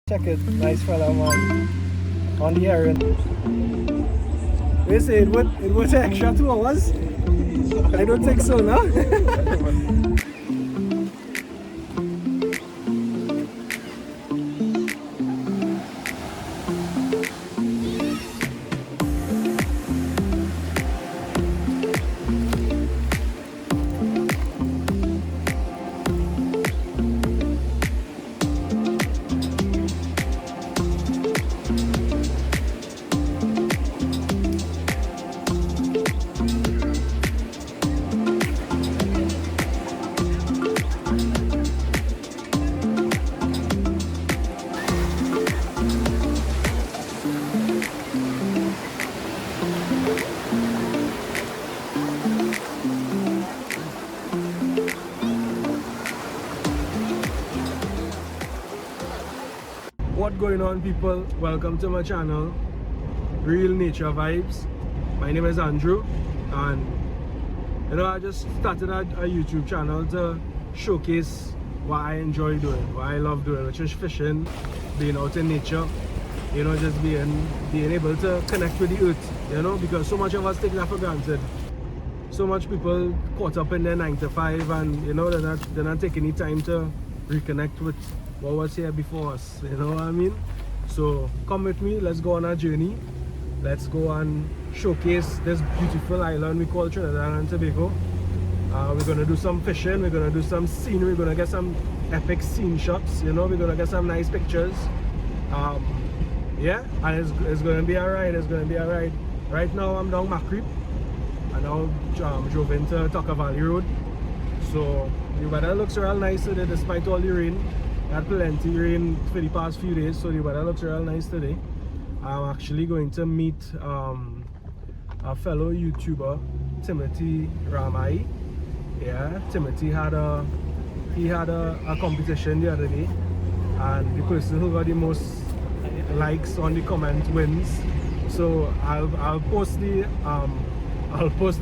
Check it, nice fella man. On the errand. They say it would take extra 2 hours? I don't think so, no? What going on, people? Welcome to my channel, Real Nature Vibes. My name is Andrew, and I just started a YouTube channel to showcase what I enjoy doing, what I love doing, which is fishing, being out in nature, just being able to connect with the earth, because so much of us take that for granted. So much people caught up in their 9 to 5, and they're not taking any time to reconnect with what was here before us, you know what I mean? So come with me, let's go on a journey. Let's go and showcase this beautiful island we call Trinidad and Tobago. We're gonna do some fishing, we're gonna do some scenery, we're gonna get some epic scene shots, we're gonna get some nice pictures. Yeah, and it's gonna be alright, it's gonna be alright. Right now I'm down Macreep, and now drove into Tucker Valley Road. So the weather looks real nice today despite all the rain. Had plenty rain for the past few days, so the weather looks real nice today. I'm actually going to meet a fellow YouTuber, Timothy Ramai. Yeah, Timothy had a competition the other day, and the person who got the most likes on the comment wins. So I'll post the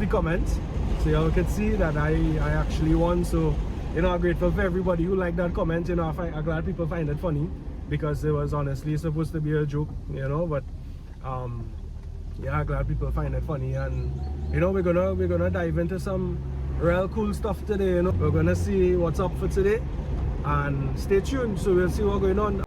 comments so y'all can see that I actually won. So I'm grateful for everybody who liked that comment. I'm glad people find it funny, because it was honestly supposed to be a joke, but yeah, I'm glad people find it funny. And we're gonna dive into some real cool stuff today. We're gonna see what's up for today, and stay tuned, so we'll see what's going on.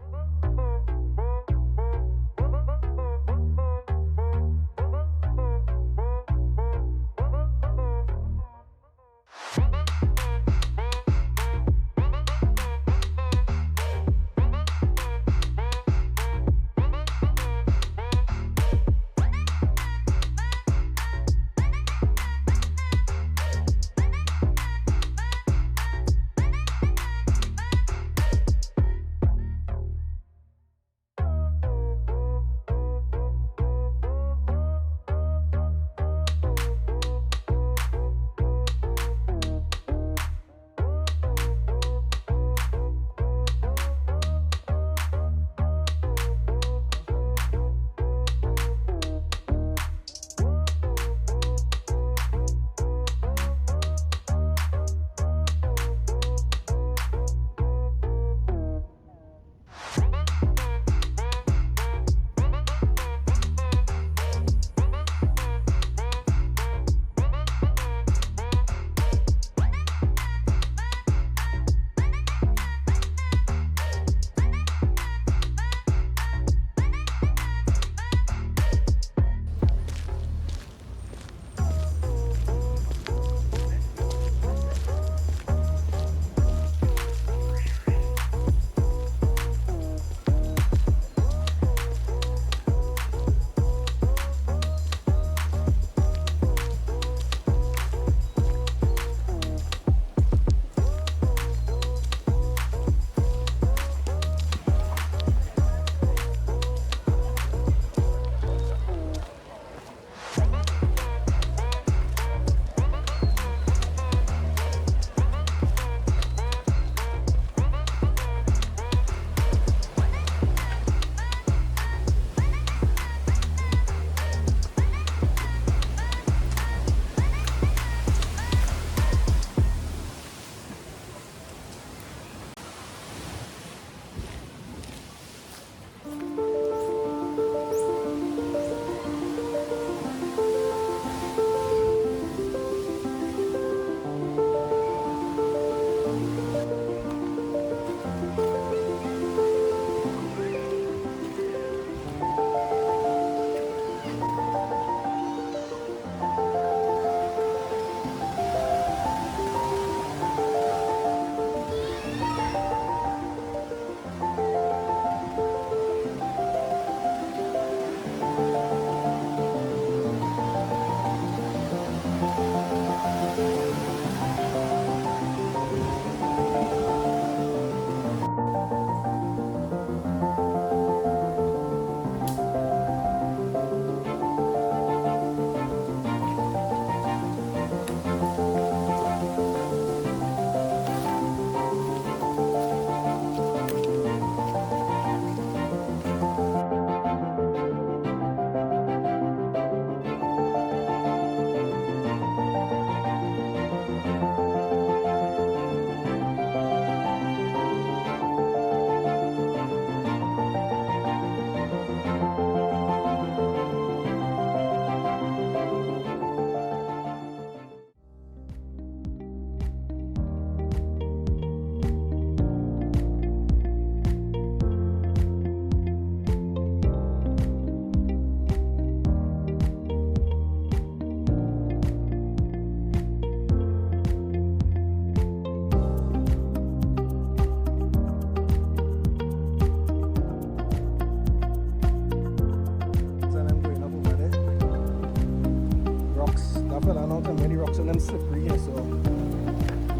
rocks and them slippery here, so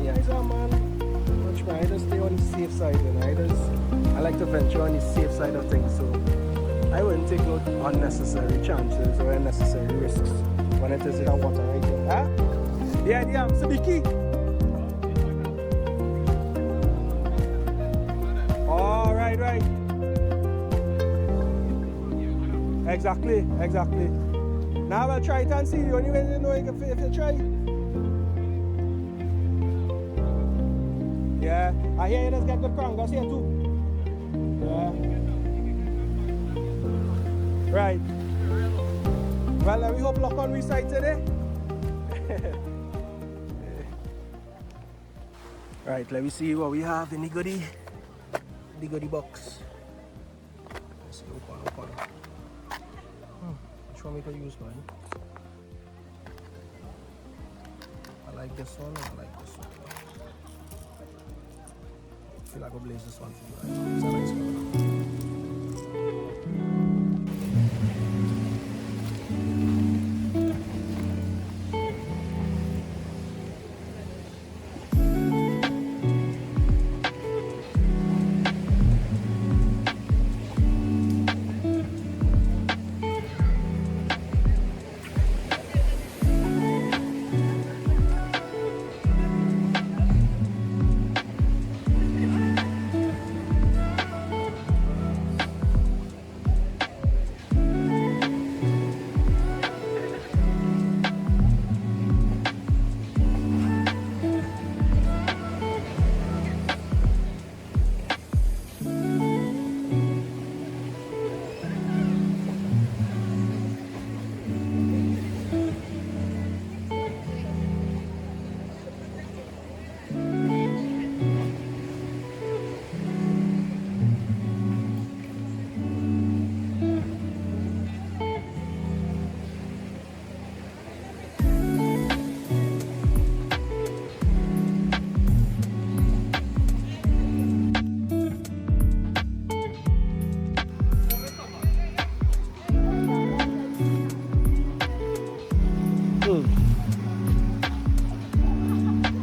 yeah, it's a man. I just stay on the safe side, and I like to venture on the safe side of things, so I wouldn't take no unnecessary chances or unnecessary risks when it is in a water right here. Huh? Yeah, Sabiki. Oh, right. Exactly. Now I'll try it and see. The only way you know if you try. Yeah, I hear you just get good prangers here too. Yeah. Right. Well, we hope luck on we side today. Right, let me see what we have in the goodie box. Let's see, open. Which one we could use, man? I like this one, I like this one. I feel like I'll blaze this one for you guys. It's a nice color.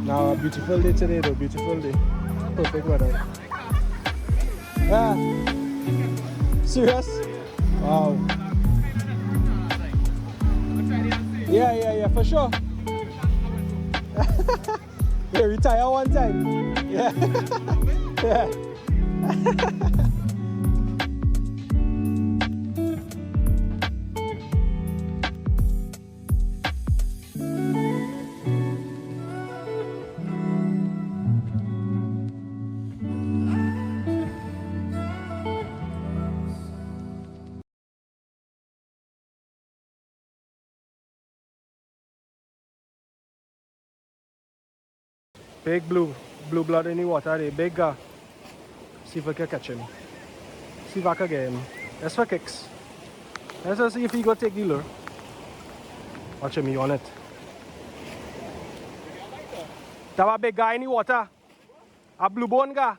Now a beautiful day today though, beautiful day. Perfect weather. Yeah. Serious? Wow. Yeah, for sure. Yeah, retire one time. Yeah. Yeah. Big blue blood in the water, the big guy. See if I can catch him. See if I can get him. That's for kicks. Let's just see if he go take the lure. Watch him, he on it. That was a big guy in the water. A blue bone guy.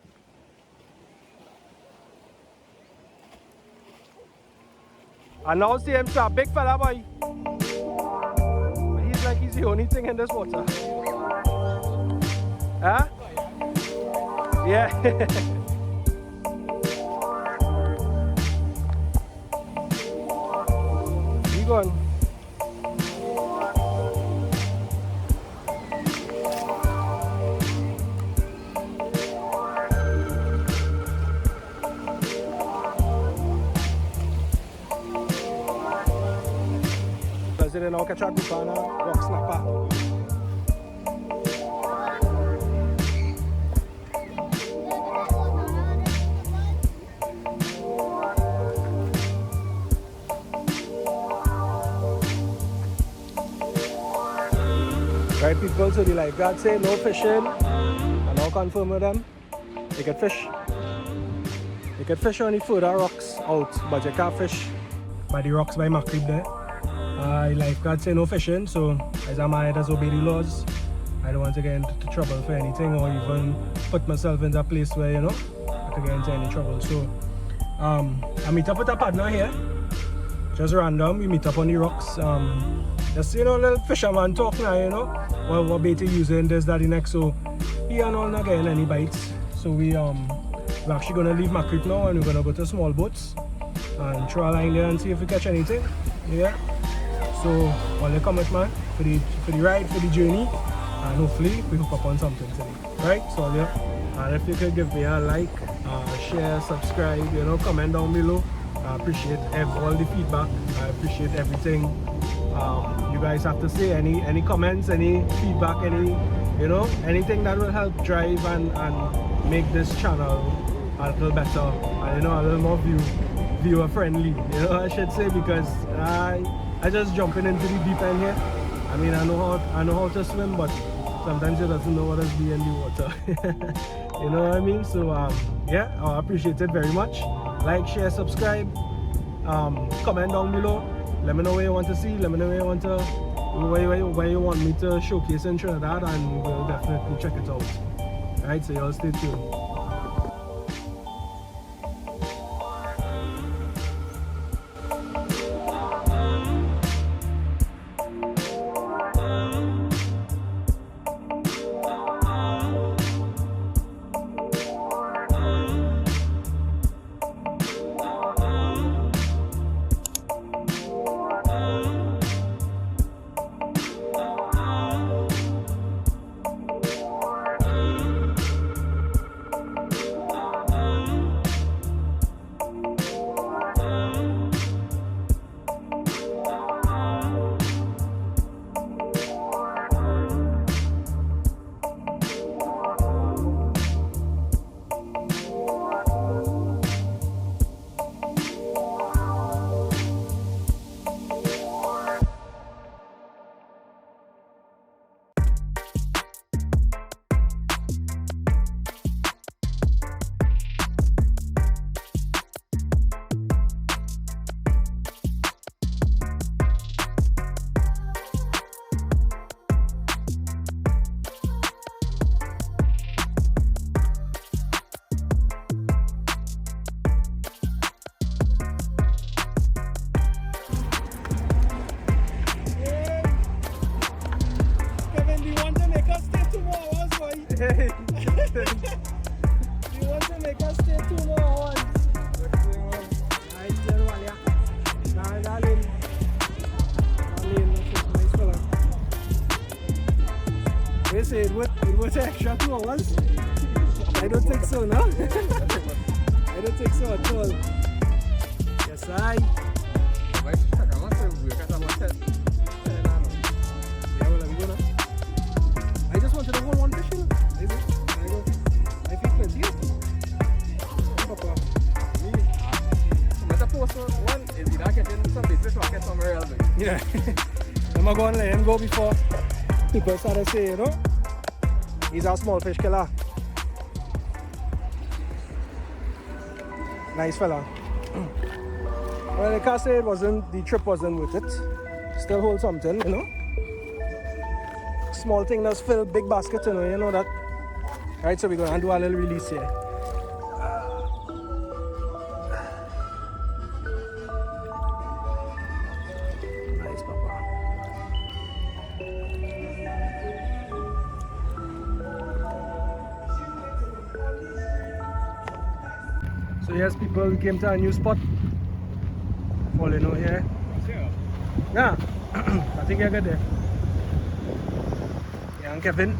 And now see him, so a big fella boy. He's like he's the only thing in this water. Huh? Yeah. You going? President now catch a group on a rock snapper. Right people, so the lifeguard say no fishing. I now confirm with them. You can fish. You can fish on the further rocks out, but you can't fish by the rocks by Macrib there. The lifeguard say no fishing, so as I might just obey the laws. I don't want to get into trouble for anything or even put myself in a place where, you know, I could get into any trouble. So I meet up with a partner here. Just random, we meet up on the rocks. just, you know, little fisherman talk now, you know. What bait you using, this, that, the next. So he and all not getting any bites. So we're actually gonna leave my creek now and we're gonna go to small boats and throw a line there and see if we catch anything. Yeah. So all the comment, man, for the ride, for the journey, and hopefully we hook up on something today. Right? So yeah. And if you could give me a like, share, subscribe, you know, comment down below. I appreciate all the feedback. I appreciate everything you guys have to say. Any comments, any feedback, you know, anything that will help drive and make this channel a little better and, you know, a little more viewer friendly, you know, I should say, because I just jumping into the deep end here. I mean, I know how to swim, but sometimes you doesn't know what is be in the water. You know what I mean? So yeah, I appreciate it very much. Like, share, subscribe, comment down below. Let me know what you want to see. Let me know where you want me to showcase in Trinidad, and we'll definitely check it out. Alright, so y'all stay tuned. Hey, you want to make us stay 2 more hours? They say it was extra 2 hours. I don't think so, no? I don't think so at all. Yes, I. Yeah, well, I'm gonna. I just wanted to hold one fish, you know. I feel plenty. Papa. I'm supposed to one is either getting some business or get somewhere else. Yeah. I'm going to let him go before people start to say, you know, he's a small fish killer. Nice fella. Well, I can't say the trip wasn't worth it. Still hold something, you know. Small thing does fill big basket, you know that. Right, so we're going to do a little release here. Nice, Papa. So yes, people, we came to a new spot. Falling over here. Yeah, I think you're good there. Yeah, and Kevin.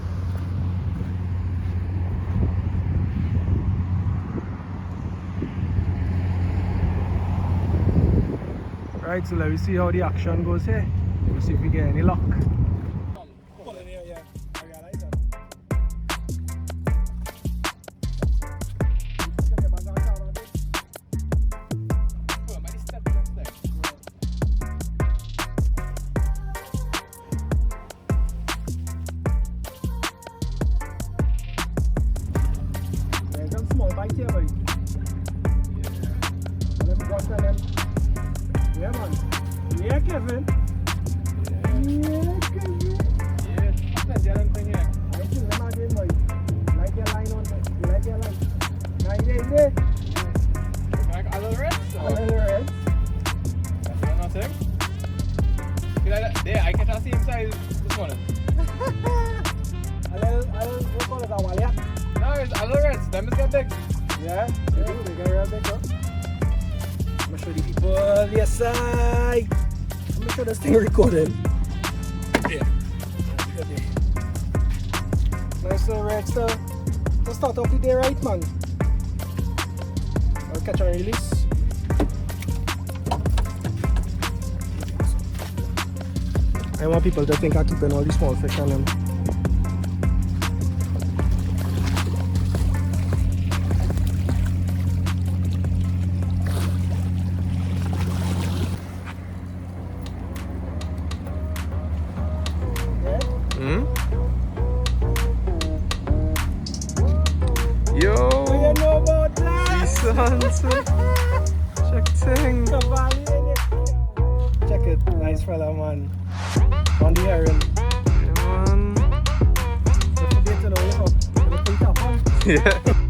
Right, so let me see how the action goes here. We'll see if we get any luck. There's some small bite here, buddy. Let me go tell them. Yeah, man. Yeah, Kevin. Yeah, Kevin. Yeah, that's the other thing here. I think them again, boy. Like your line on there. You like your line? Nice, Like a little red? a little red. That's nothing. Yeah, I catch the same size this morning. What call it, a walleye? No, it's other reds. Them is get big. Yeah, they do. They get real big, huh? I'm gonna show the people. Yes, I'm gonna show this thing recording. Yeah. Nice little red stuff. Let's start off the day right, man. I'll catch and release. I want people to think I'm keeping all these small fish on them. Yo! What you know about that? Check thing. Check it, nice fella, man. On the herring. Yeah, man. Don't forget to know, look up. Look up on. Yeah.